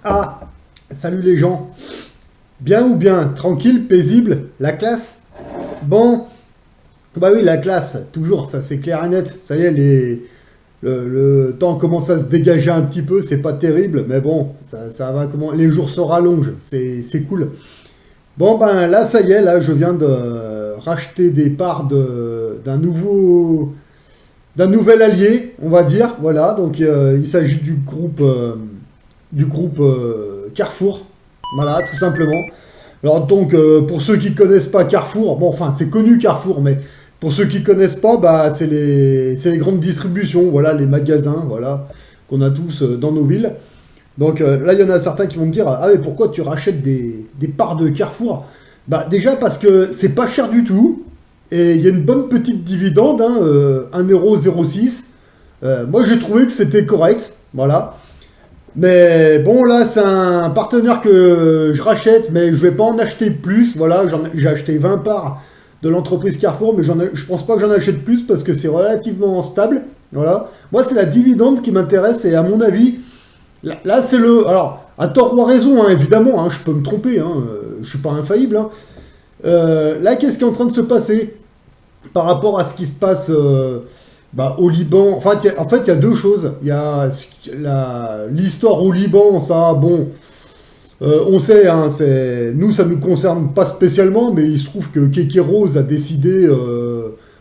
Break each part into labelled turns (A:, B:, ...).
A: Ah, salut les gens. Bien ou bien? Tranquille, paisible? La classe? Bon, bah oui, la classe, toujours, ça c'est clair et net. Ça y est, le temps commence à se dégager un petit peu, c'est pas terrible, mais bon, ça va comment. Les jours se rallongent, c'est cool. Bon, ben là, ça y est, là, je viens de racheter des parts d'un nouvel allié, on va dire. Voilà, donc il s'agit du groupe Carrefour. Voilà, tout simplement. Alors donc, pour ceux qui connaissent pas Carrefour, bon, enfin, c'est connu Carrefour, mais pour ceux qui connaissent pas, bah, c'est les grandes distributions, voilà, les magasins, voilà, qu'on a tous dans nos villes. Donc là, il y en a certains qui vont me dire, ah mais pourquoi tu rachètes des parts de Carrefour? Bah déjà parce que c'est pas cher du tout, et il y a une bonne petite dividende, hein, 1,06 €. Moi, j'ai trouvé que c'était correct, voilà. Mais bon, là, c'est un partenaire que je rachète, mais je vais pas en acheter plus. Voilà, j'ai acheté 20 parts de l'entreprise Carrefour, mais je pense pas que j'en achète plus parce que c'est relativement stable. Voilà. Moi, c'est la dividende qui m'intéresse et à mon avis, là, c'est le. Alors, à tort ou à raison, hein, évidemment, hein, je peux me tromper, hein, je suis pas infaillible, hein. Là, qu'est-ce qui est en train de se passer par rapport à ce qui se passe bah, au Liban? Enfin, en fait, il y a deux choses. Il y a l'histoire au Liban, ça, bon, on sait, hein, nous, ça ne nous concerne pas spécialement, mais il se trouve que Keke Rose a décidé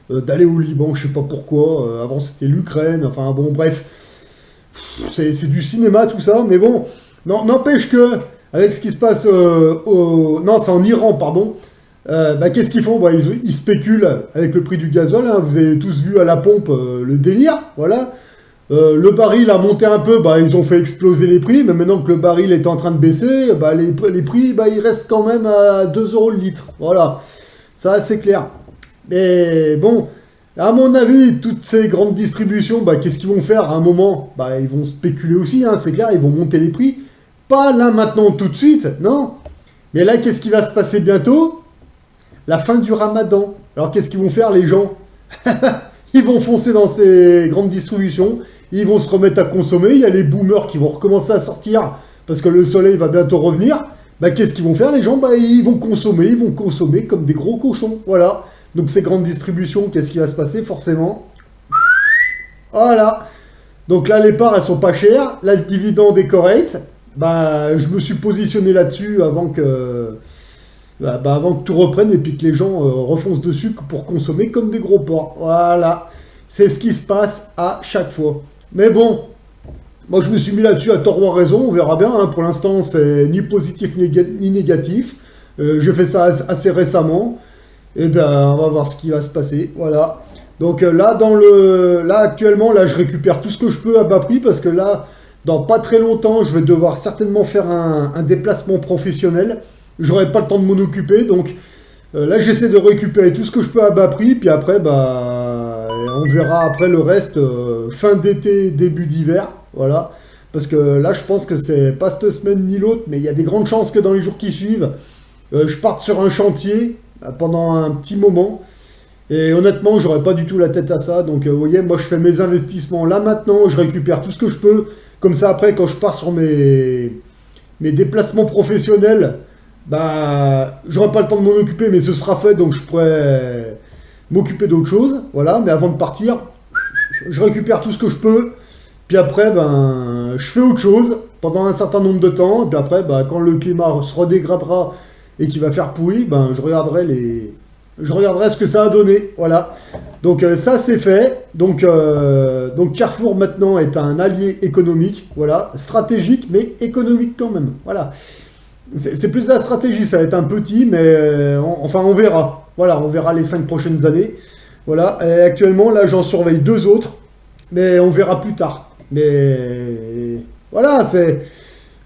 A: d'aller au Liban, je sais pas pourquoi. Avant, c'était l'Ukraine, enfin, bon, bref, c'est du cinéma, tout ça, mais bon, n'empêche que, avec ce qui se passe non, c'est en Iran, pardon. Bah, qu'est-ce qu'ils font? Bah, ils spéculent avec le prix du gazole, hein. Vous avez tous vu à la pompe le délire, voilà. Le baril a monté un peu, bah, ils ont fait exploser les prix, mais maintenant que le baril est en train de baisser, bah, les prix, bah, ils restent quand même à 2 euros le litre. Voilà, ça c'est clair. Mais bon, à mon avis, toutes ces grandes distributions, bah, qu'est-ce qu'ils vont faire à un moment? Bah, ils vont spéculer aussi, hein, c'est clair, ils vont monter les prix. Pas là maintenant tout de suite, non. Mais là, qu'est-ce qui va se passer bientôt? La fin du ramadan. Alors qu'est-ce qu'ils vont faire les gens? Ils vont foncer dans ces grandes distributions, ils vont se remettre à consommer, il y a les boomers qui vont recommencer à sortir parce que le soleil va bientôt revenir. Bah, qu'est-ce qu'ils vont faire les gens? Bah, ils vont consommer comme des gros cochons. Voilà. Donc ces grandes distributions, qu'est-ce qui va se passer forcément? Voilà. Donc là, les parts, elles sont pas chères, la dividende est correcte. Bah, je me suis positionné là-dessus avant que tout reprenne et puis que les gens refoncent dessus pour consommer comme des gros porcs. Voilà, c'est ce qui se passe à chaque fois. Mais bon, moi je me suis mis là-dessus à tort ou à raison, on verra bien, hein. Pour l'instant, c'est ni positif ni négatif. J'ai fait ça assez récemment. Et ben, on va voir ce qui va se passer. Voilà. Donc là, là actuellement, là, je récupère tout ce que je peux à bas prix parce que là, dans pas très longtemps, je vais devoir certainement faire un déplacement professionnel. J'aurai pas le temps de m'en occuper, donc là j'essaie de récupérer tout ce que je peux à bas prix, puis après bah on verra après le reste fin d'été, début d'hiver, voilà. Parce que là je pense que c'est pas cette semaine ni l'autre, mais il y a des grandes chances que dans les jours qui suivent, je parte sur un chantier pendant un petit moment. Et honnêtement, j'aurais pas du tout la tête à ça, donc vous voyez, moi je fais mes investissements là maintenant, je récupère tout ce que je peux, comme ça après quand je pars sur mes déplacements professionnels, bah, j'aurai pas le temps de m'en occuper, mais ce sera fait, donc je pourrais m'occuper d'autre chose. Voilà, mais avant de partir, je récupère tout ce que je peux. Puis après, ben, je fais autre chose pendant un certain nombre de temps. Et puis après, ben, quand le climat se redégradera et qu'il va faire pourri, ben, je regarderai ce que ça a donné. Voilà. Donc ça, c'est fait. Donc Carrefour maintenant est un allié économique. Voilà, stratégique, mais économique quand même. Voilà. C'est plus la stratégie, ça va être un petit, mais enfin on verra. Voilà, on verra les 5 prochaines années. Voilà, et actuellement là j'en surveille deux autres, mais on verra plus tard. Mais voilà,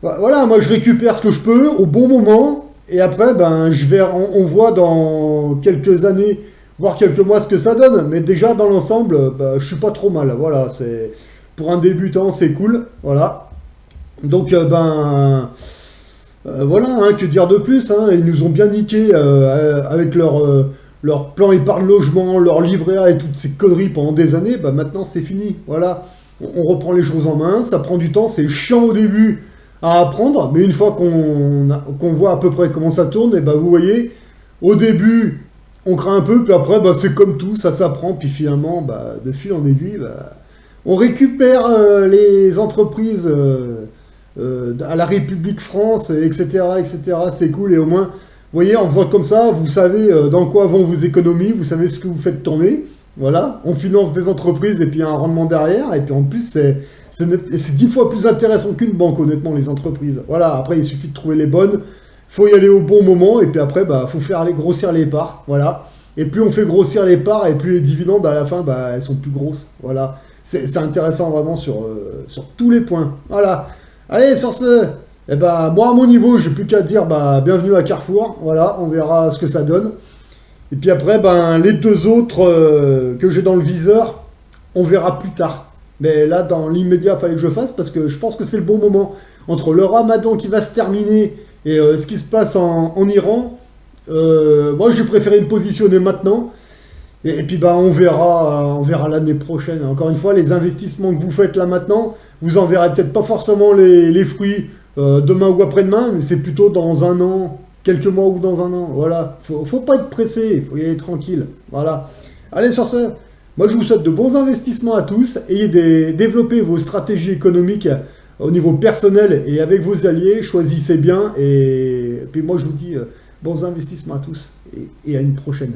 A: voilà, moi je récupère ce que je peux au bon moment, et après ben on voit dans quelques années, voire quelques mois ce que ça donne. Mais déjà dans l'ensemble, ben, je suis pas trop mal. Voilà, c'est pour un débutant c'est cool. Voilà, donc voilà, hein, que dire de plus, hein, ils nous ont bien niqué avec leur plan épargne logement, leur livret A et toutes ces conneries pendant des années. Bah maintenant c'est fini, voilà. On reprend les choses en main, ça prend du temps, c'est chiant au début à apprendre, mais une fois qu'on voit à peu près comment ça tourne, et ben vous voyez, au début, on craint un peu, puis après, bah, c'est comme tout, ça s'apprend, puis finalement, bah, de fil en aiguille, bah, on récupère les entreprises à la République France, etc., etc. C'est cool, et au moins, vous voyez, en faisant comme ça, vous savez dans quoi vont vos économies, vous savez ce que vous faites tourner. Voilà, on finance des entreprises et puis il y a un rendement derrière, et puis en plus, c'est 10 fois plus intéressant qu'une banque, honnêtement, les entreprises. Voilà, après, il suffit de trouver les bonnes, faut y aller au bon moment, et puis après, bah, faut faire grossir les parts. Voilà. Et plus on fait grossir les parts, et plus les dividendes, à la fin, bah, elles sont plus grosses. Voilà. C'est intéressant vraiment sur tous les points. Voilà. Allez, sur ce, eh ben, moi, à mon niveau, j'ai plus qu'à dire bah, bienvenue à Carrefour. Voilà, on verra ce que ça donne. Et puis après, ben, les deux autres que j'ai dans le viseur, on verra plus tard. Mais là, dans l'immédiat, il fallait que je fasse parce que je pense que c'est le bon moment. Entre le ramadan qui va se terminer et ce qui se passe en Iran, moi, j'ai préféré me positionner maintenant. Et puis, ben, on verra l'année prochaine. Encore une fois, les investissements que vous faites là maintenant, vous en verrez peut-être pas forcément les fruits demain ou après-demain, mais c'est plutôt dans un an, quelques mois ou dans un an. Voilà. Faut pas être pressé, il faut y aller tranquille. Voilà. Allez, sur ce, moi je vous souhaite de bons investissements à tous. Ayez développez vos stratégies économiques au niveau personnel et avec vos alliés. Choisissez bien. Et puis moi je vous dis bons investissements à tous et à une prochaine.